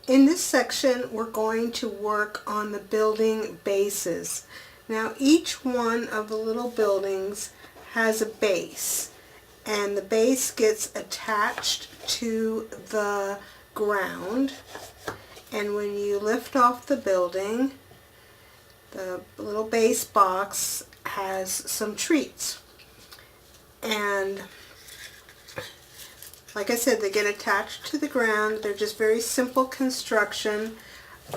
In this section, we're going to work on the building bases. Now, each one of the little buildings has a base, and the base gets attached to the ground. And when you lift off the building, the little base box has some treats. And like I said, they get attached to the ground. They're just very simple construction.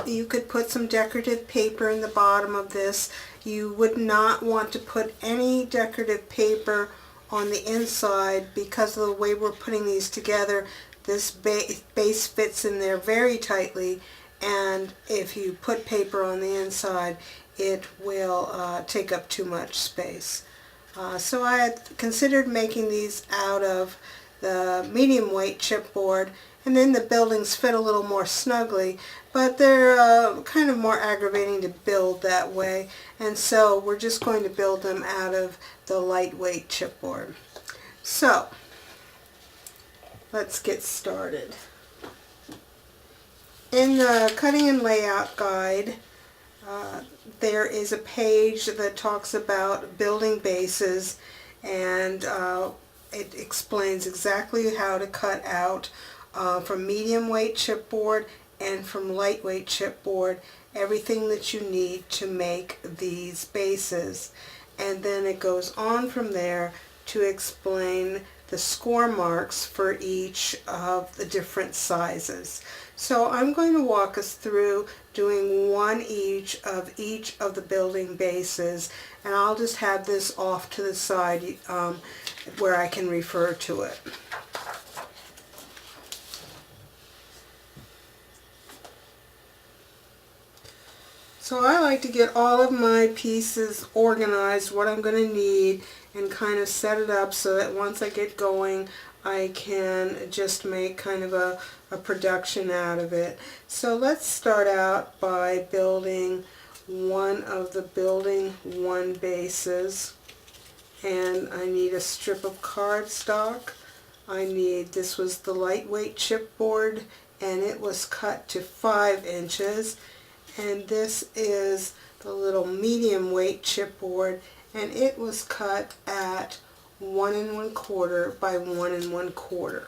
You could put some decorative paper in the bottom of this. You would not want to put any decorative paper on the inside because of the way we're putting these together. This base fits in there very tightly, and if you put paper on the inside, it will take up too much space. So I had considered making these out of the medium weight chipboard, and then the buildings fit a little more snugly, but they're kind of more aggravating to build that way, and so we're just going to build them out of the lightweight chipboard. So let's get started. In the cutting and layout guide, there is a page that talks about building bases, and it explains exactly how to cut out from medium weight chipboard and from lightweight chipboard everything that you need to make these bases. And then it goes on from there to explain the score marks for each of the different sizes. So I'm going to walk us through doing one each of the building bases, and I'll just have this off to the side where I can refer to it. So I like to get all of my pieces organized, what I'm going to need, and kind of set it up so that once I get going, I can just make kind of a production out of it. So let's start out by building one of the building one bases. And I need a strip of cardstock. This was the lightweight chipboard, and it was cut to 5 inches. And this is the little medium weight chipboard, and it was cut at 1 1/4 by 1 1/4.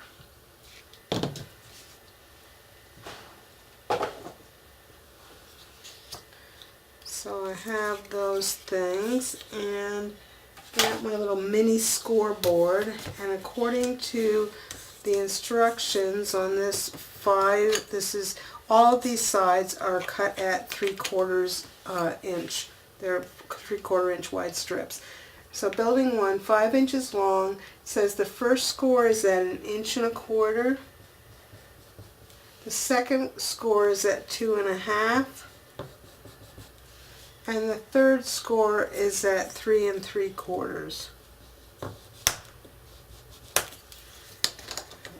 So I have those things, and got my little mini scoreboard, and according to the instructions on this all of these sides are cut at 3/4 inch. They're 3/4 inch wide strips. So building one, 5 inches long, says the first score is at 1 1/4 inches. The second score is at 2 1/2 inches. And the third score is at 3 3/4 inches.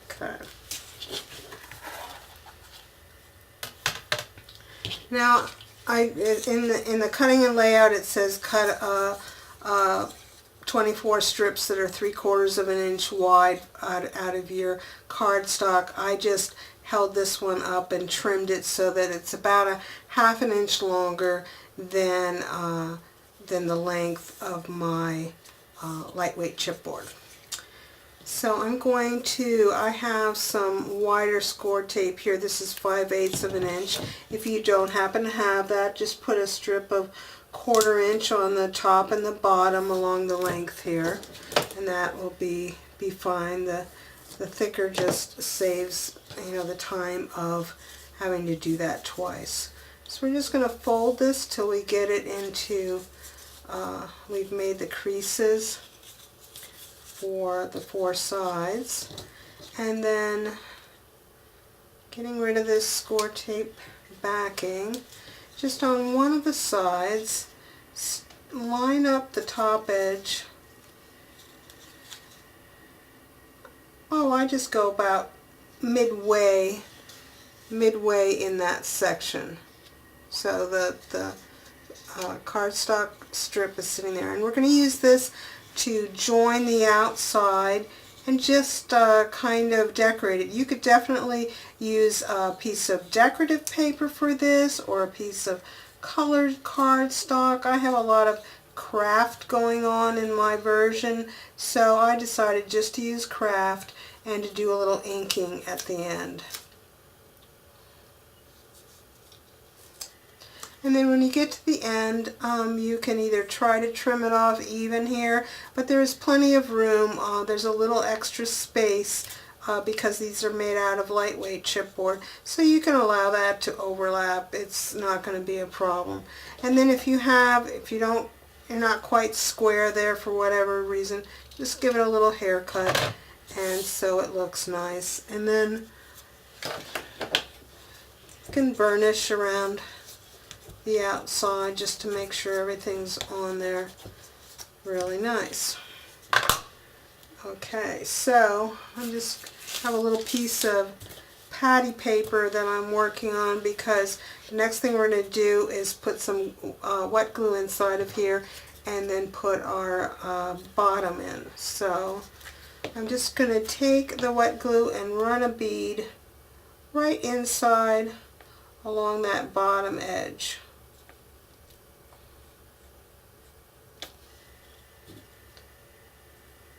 Okay. Now, in the cutting and layout, it says cut 24 strips that are 3/4 of an inch wide out of your cardstock. I just held this one up and trimmed it so that it's about a 1/2 inch longer than the length of my lightweight chipboard. So I have some wider score tape here. This is 5/8 of an inch. If you don't happen to have that, just put a strip of 1/4 inch on the top and the bottom along the length here, and that will be fine. The thicker just saves the time of having to do that twice. So we're just going to fold this till we get it into, we've made the creases for the 4 sides, and then getting rid of this score tape backing, just on one of the sides, line up the top edge. I just go about midway in that section. So the cardstock strip is sitting there, and we're going to use this to join the outside and just kind of decorate it. You could definitely use a piece of decorative paper for this, or a piece of colored cardstock. I have a lot of craft going on in my version, so I decided just to use craft and to do a little inking at the end. And then when you get to the end, you can either try to trim it off even here, but there's plenty of room. There's a little extra space because these are made out of lightweight chipboard, so you can allow that to overlap. It's not going to be a problem. And then if you're not quite square there for whatever reason, just give it a little haircut, and so it looks nice. And then you can burnish around the outside just to make sure everything's on there really nice. Okay, so I just have a little piece of patty paper that I'm working on, because the next thing we're going to do is put some wet glue inside of here and then put our bottom in. So I'm just going to take the wet glue and run a bead right inside along that bottom edge.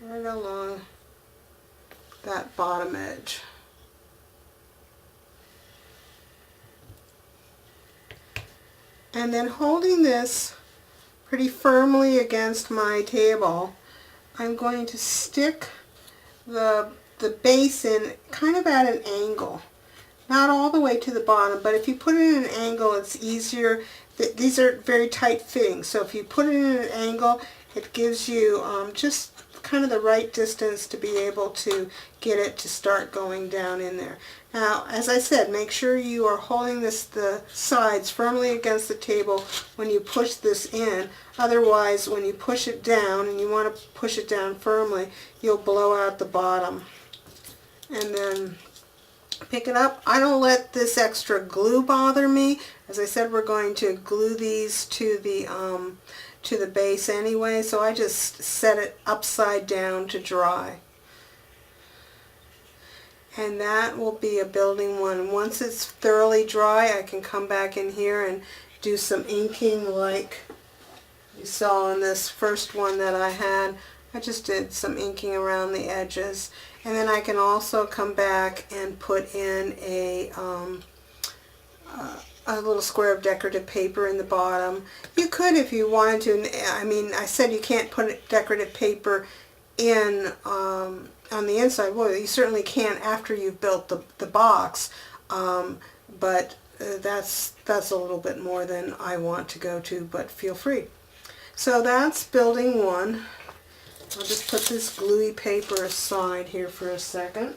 Right along that bottom edge. And then holding this pretty firmly against my table, I'm going to stick the base in kind of at an angle. Not all the way to the bottom, but if you put it in an angle, it's easier. These are very tight fitting, so if you put it in an angle, it gives you just kind of the right distance to be able to get it to start going down in there. Now, as I said, make sure you are holding the sides firmly against the table when you push this in. Otherwise, when you push it down, and you want to push it down firmly, you'll blow out the bottom. And then pick it up. I don't let this extra glue bother me. As I said, we're going to glue these to the base anyway, so I just set it upside down to dry. And that will be a building one. Once it's thoroughly dry, I can come back in here and do some inking like you saw in this first one that I had. I just did some inking around the edges. And then I can also come back and put in a little square of decorative paper in the bottom. You could, if you wanted to. I mean, I said you can't put decorative paper in on the inside. Well, you certainly can after you've built the box, but that's a little bit more than I want to go to, but feel free. So that's building one. I'll just put this gluey paper aside here for a second.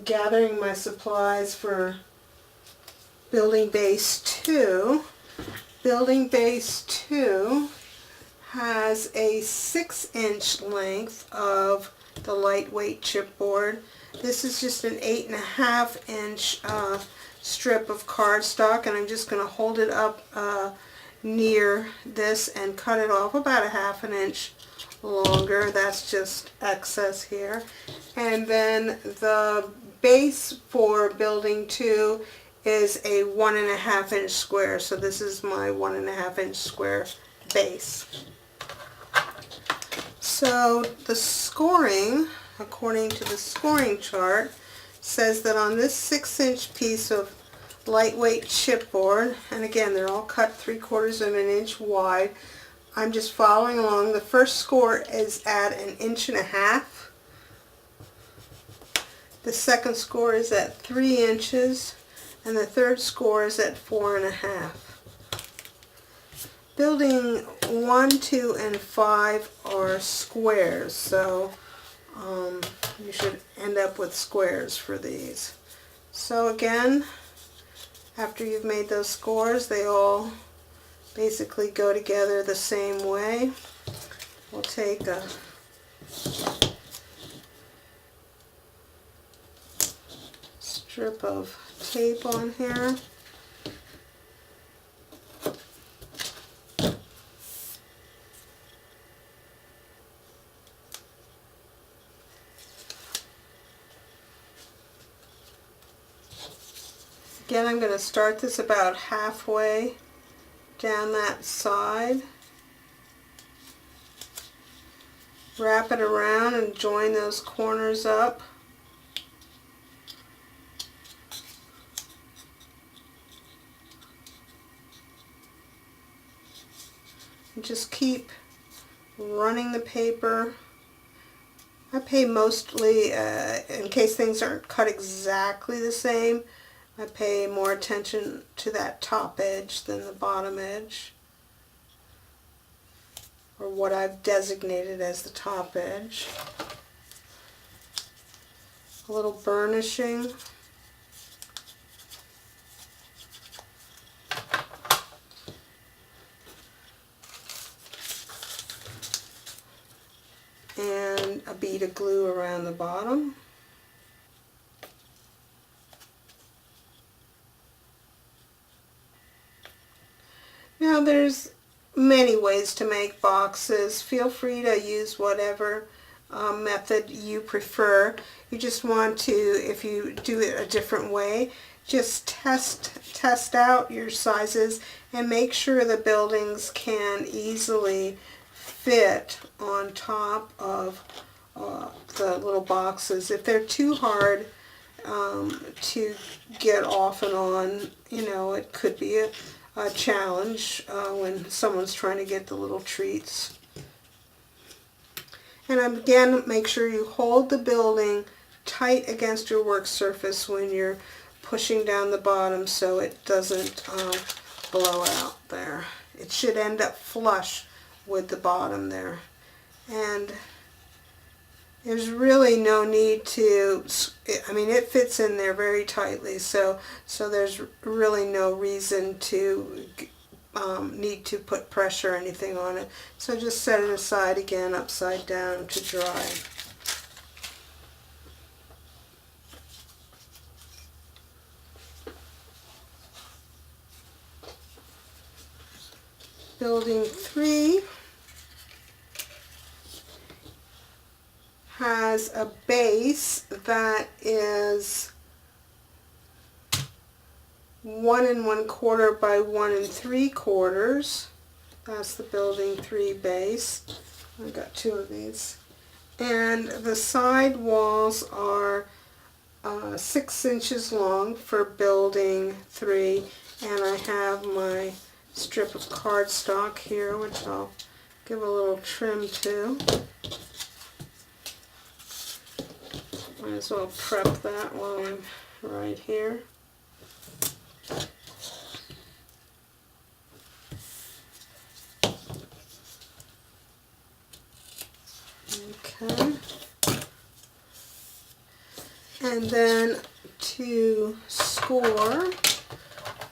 Gathering my supplies for building base 2. Building base 2 has a 6-inch length of the lightweight chipboard. This is just an 8.5-inch strip of cardstock, and I'm just going to hold it up near this and cut it off about a 1/2 inch longer. That's just excess here. And then the base for building 2 is a 1.5-inch square. So this is my 1.5-inch square base. So the scoring, according to the scoring chart, says that on this 6-inch piece of lightweight chipboard, and again they're all cut 3/4 of an inch wide, I'm just following along. The first score is at 1.5 inches. The second score is at 3 inches, and the third score is at 4.5. Building 1, 2, and 5 are squares, so you should end up with squares for these. So again, after you've made those scores, they all basically go together the same way. We'll take a strip of tape on here. Again, I'm going to start this about halfway down that side. Wrap it around and join those corners up. And just keep running the paper. I pay mostly, in case things aren't cut exactly the same, I pay more attention to that top edge than the bottom edge, or what I've designated as the top edge. A little burnishing. And a bead of glue around the bottom. Now there's many ways to make boxes. Feel free to use whatever method you prefer. You just want to, if you do it a different way, just test out your sizes and make sure the buildings can easily fit on top of the little boxes. If they're too hard to get off and on, you know, it could be a challenge when someone's trying to get the little treats. And again, make sure you hold the building tight against your work surface when you're pushing down the bottom so it doesn't blow out there. It should end up flush with the bottom there. And there's really no need to, I mean, it fits in there very tightly, so there's really no reason to need to put pressure or anything on it. So just set it aside again upside down to dry. Building 3 has a base that is 1 1/4 by 1 3/4. That's the building 3 base. I've got 2 of these. And the side walls are 6 inches long for building 3. And I have my strip of cardstock here, which I'll give a little trim to. Might as well prep that while I'm right here. Okay. And then to score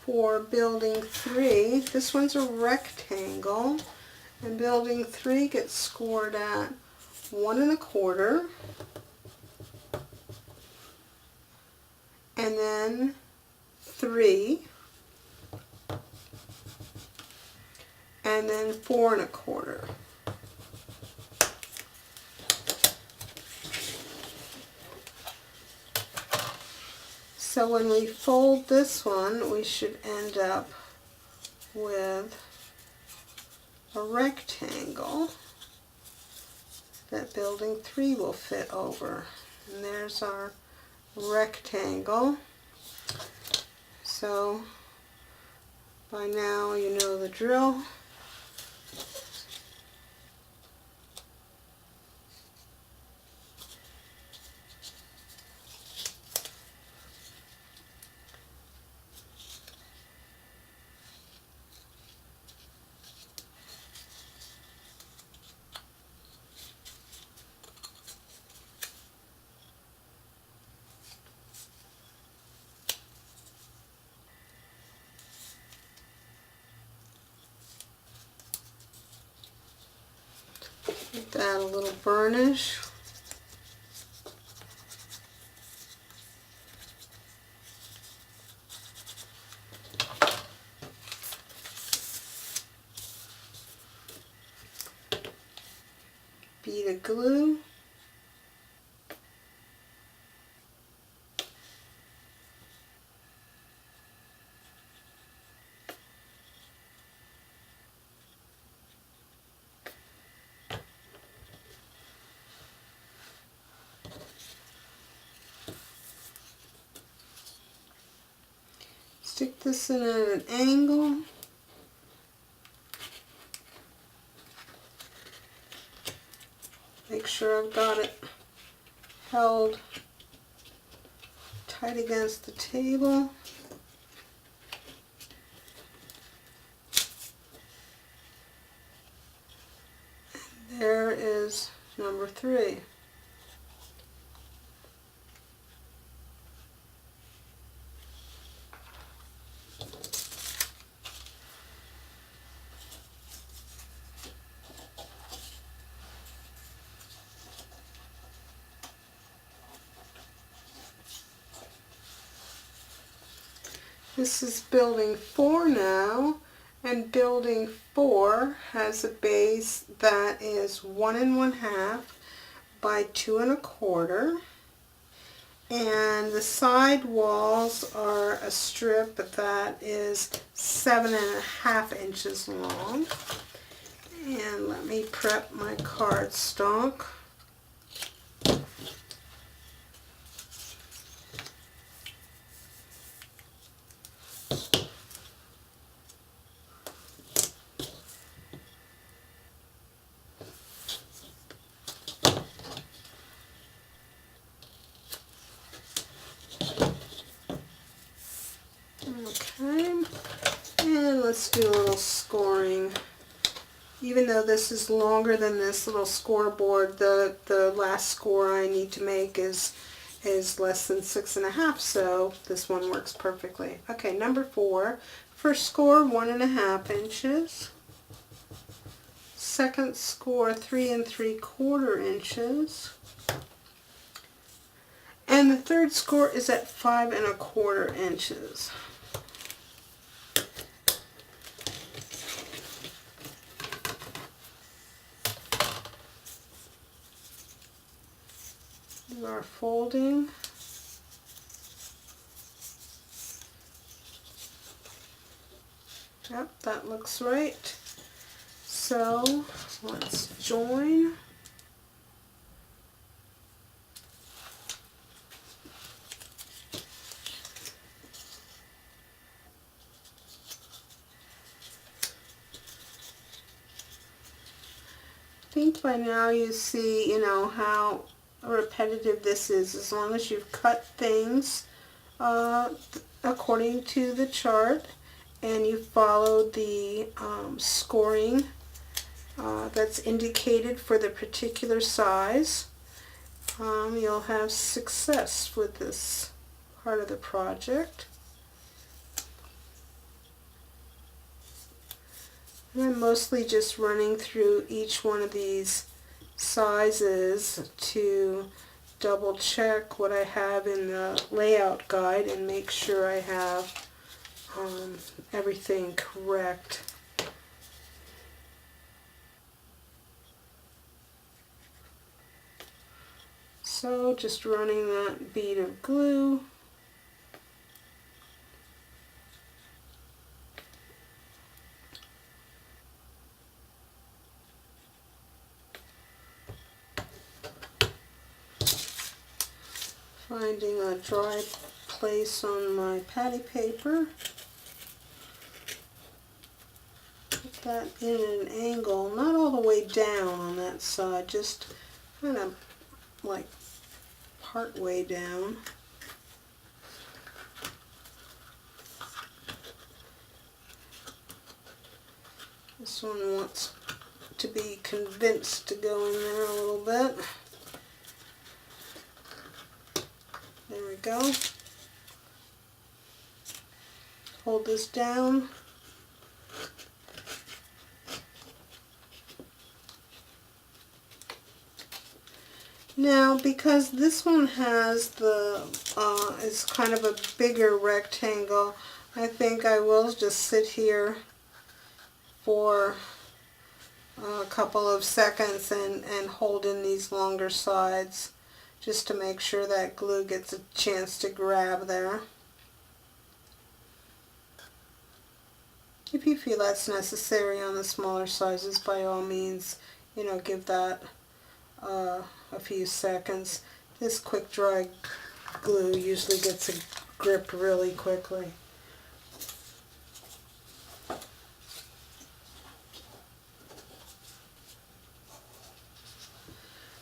for building 3, this one's a rectangle, and building 3 gets scored at 1 1/4. And then 3, and then 4 1/4. So when we fold this one, we should end up with a rectangle that building 3 will fit over. And there's our rectangle. So by now you know the drill. Add a little burnish. Bead of glue. Stick this in at an angle. Make sure I've got it held tight against the table. And there is number 3. This is building 4 now, and building 4 has a base that is 1 1/2 by 2 1/4, and the side walls are a strip that is 7 1/2 inches long. And let me prep my cardstock. Okay, and let's do a little scoring. Even though this is longer than this little scoreboard, the last score I need to make is less than 6 1/2, so this one works perfectly. Okay, number 4. First score 1 1/2 inches. Second score 3 3/4 inches. And the third score is at 5 1/4 inches. Do our folding. Yep, that looks right. So let's join. I think by now you see, how repetitive this is. As long as you've cut things according to the chart and you follow the scoring that's indicated for the particular size, you'll have success with this part of the project. And I'm mostly just running through each one of these sizes to double check what I have in the layout guide and make sure I have everything correct. So just running that bead of glue. Finding a dry place on my patty paper. Put that in at an angle, not all the way down on that side, just kind of like part way down. This one wants to be convinced to go in there a little bit. There we go. Hold this down. Now, because this one has is kind of a bigger rectangle, I think I will just sit here for a couple of seconds and hold in these longer sides, just to make sure that glue gets a chance to grab there. If you feel that's necessary on the smaller sizes, by all means, give that a few seconds. This quick dry glue usually gets a grip really quickly.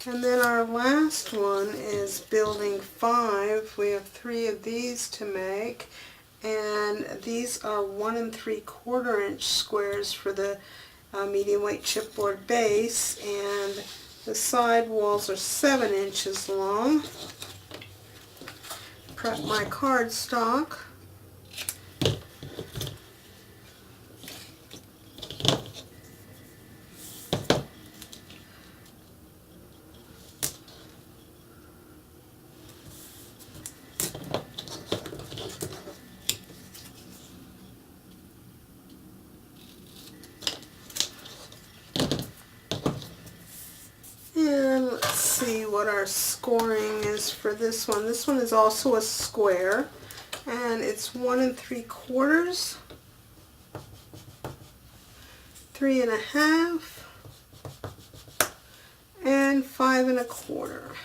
And then our last one is building 5. We have 3 of these to make, and these are 1 3/4 inch squares for the medium weight chipboard base, and the side walls are 7 inches long. Prep my cardstock. And let's see what our scoring is for this one. This one is also a square, and it's 1 3/4, 3 1/2, and 5 1/4.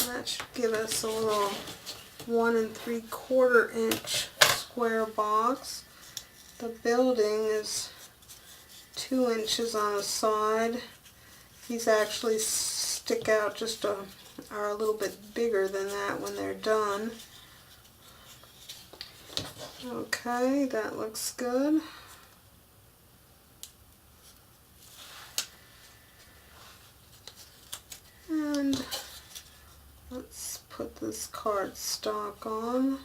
That should give us a little 1 3/4 inch square box. The building is 2 inches on a side. These actually stick out just are a little bit bigger than that when they're done. Okay, that looks good. And let's put this cardstock on.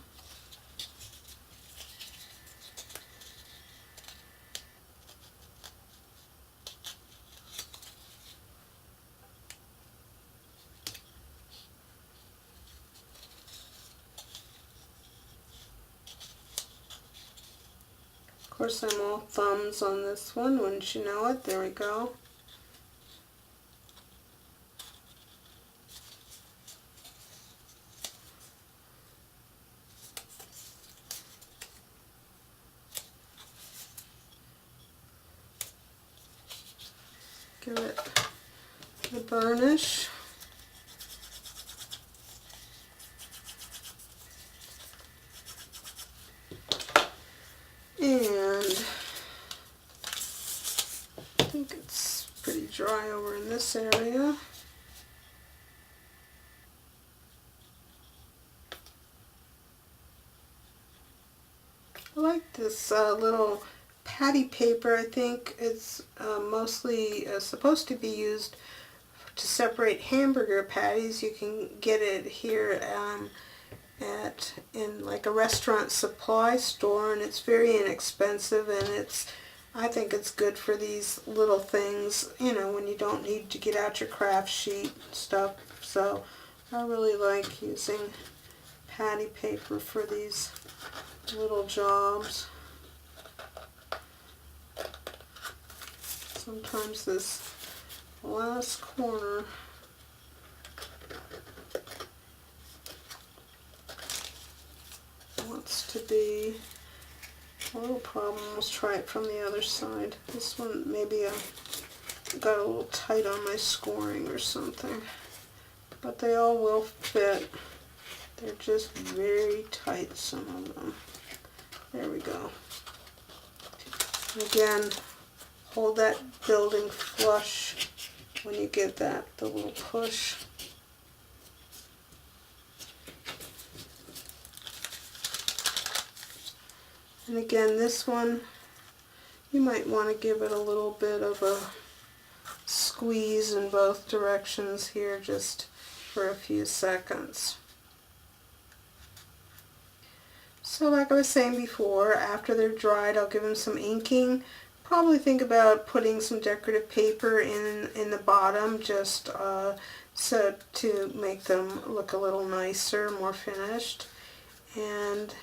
Of course, I'm all thumbs on this one, wouldn't you know it? There we go. Give it the burnish. And I think it's pretty dry over in this area. I like this little patty paper. I think it's mostly supposed to be used to separate hamburger patties. You can get it here in like a restaurant supply store, and it's very inexpensive, and I think it's good for these little things, you know, when you don't need to get out your craft sheet stuff. So I really like using patty paper for these little jobs. Sometimes this last corner wants to be a little problem. Let's try it from the other side. This one maybe I got a little tight on my scoring or something, but they all will fit. They're just very tight, some of them. There we go. And again, hold that building flush when you give that the little push. And again, this one, you might want to give it a little bit of a squeeze in both directions here, just for a few seconds. So like I was saying before, after they're dried, I'll give them some inking. Probably think about putting some decorative paper in the bottom, just so to make them look a little nicer, more finished. And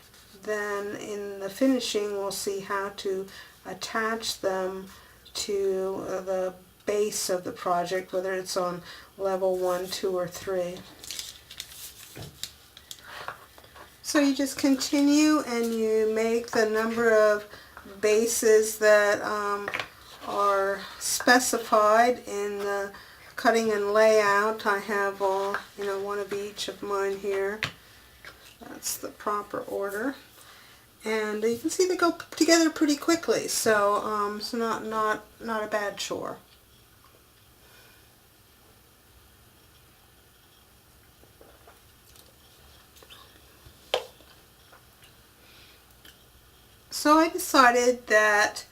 then in the finishing, we'll see how to attach them to the base of the project, whether it's on level 1, 2, or 3. So you just continue and you make the number of bases that are specified in the cutting and layout. I have one of each of mine here. That's the proper order. And you can see they go together pretty quickly, so it's not a bad chore. So I decided that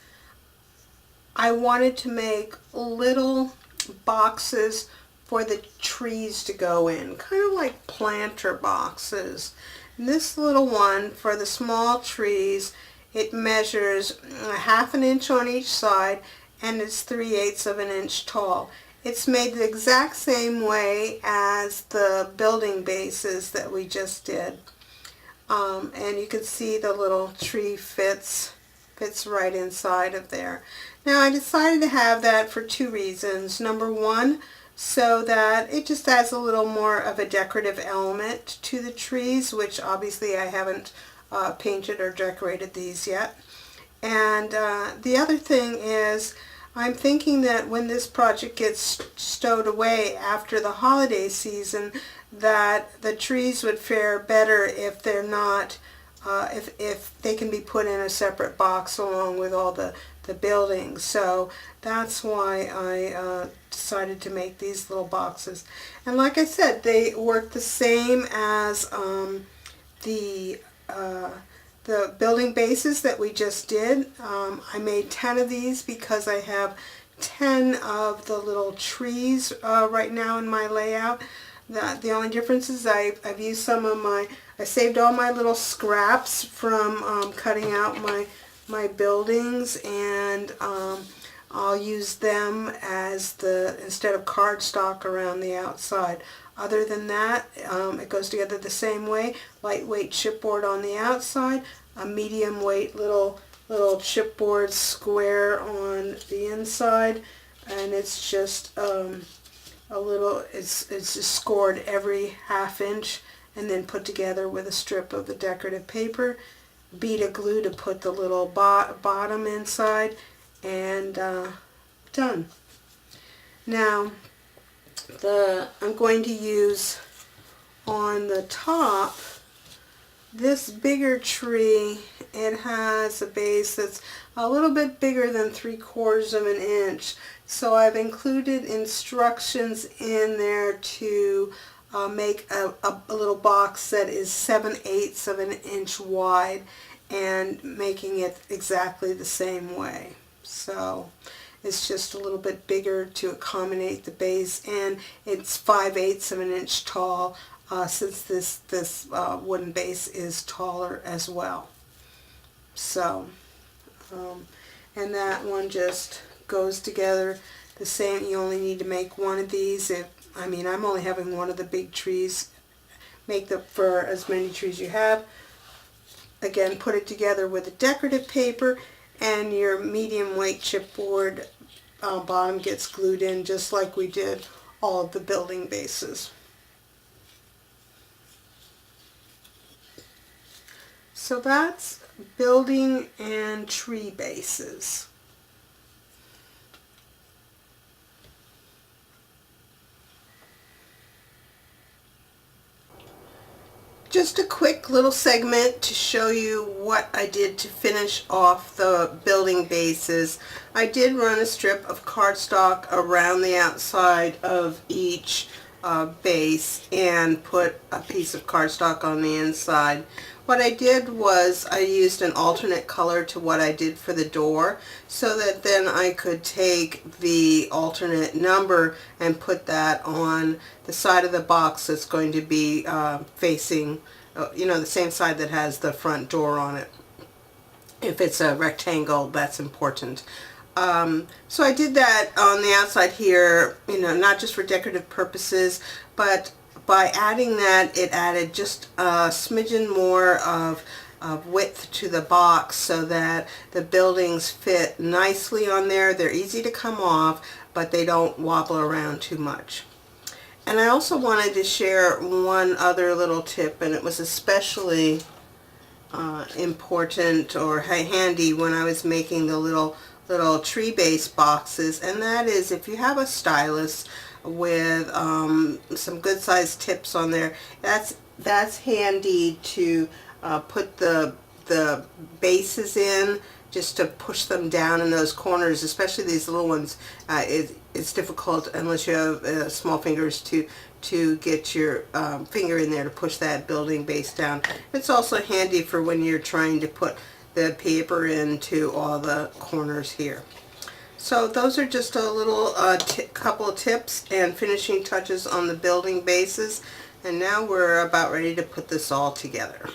I wanted to make little boxes for the trees to go in, kind of like planter boxes. And this little one for the small trees, it measures a half an inch on each side and it's 3/8 of an inch tall. It's made the exact same way as the building bases that we just did. And you can see the little tree fits right inside of there. Now I decided to have that for two reasons. Number one, so that it just adds a little more of a decorative element to the trees, which obviously I haven't painted or decorated these yet. And the other thing is, I'm thinking that when this project gets stowed away after the holiday season, that the trees would fare better if they're not, if they can be put in a separate box along with all the buildings. So that's why I decided to make these little boxes. And like I said, they work the same as the building bases that we just did. I made 10 of these because I have 10 of the little trees right now in my layout. The only difference is I've used some of I saved all my little scraps from cutting out my buildings, and I'll use them as instead of cardstock around the outside. Other than that, it goes together the same way. Lightweight chipboard on the outside, a medium weight little chipboard square on the inside, and it's just it's just scored every half inch and then put together with a strip of the decorative paper. Bead of glue to put the little bottom inside, and done. Now I'm going to use on the top this bigger tree. It has a base that's a little bit bigger than 3/4 of an inch, so I've included instructions in there to make a little box that is 7/8 of an inch wide, and making it exactly the same way. So it's just a little bit bigger to accommodate the base, and it's 5/8 of an inch tall, since this wooden base is taller as well. So and that one just goes together the same. You only need to make one of these. I'm only having one of the big trees. Make them for as many trees you have. Again, put it together with a decorative paper, and your medium weight chipboard bottom gets glued in just like we did all of the building bases. So that's building and tree bases. Just a quick little segment to show you what I did to finish off the building bases. I did run a strip of cardstock around the outside of each base and put a piece of cardstock on the inside. What I did was I used an alternate color to what I did for the door, so that then I could take the alternate number and put that on the side of the box that's going to be facing, the same side that has the front door on it. If it's a rectangle, that's important. So I did that on the outside here, not just for decorative purposes, but by adding that, it added just a smidgen more of width to the box, so that the buildings fit nicely on there. They're easy to come off, but they don't wobble around too much. And I also wanted to share one other little tip, and it was especially important or handy when I was making the little tree base boxes, and that is, if you have a stylus with some good sized tips on there, that's handy to put the bases in, just to push them down in those corners, especially these little ones. It's difficult unless you have small fingers to get your finger in there to push that building base down. It's also handy for when you're trying to put the paper into all the corners here. So those are just a little couple of tips and finishing touches on the building bases, and now we're about ready to put this all together.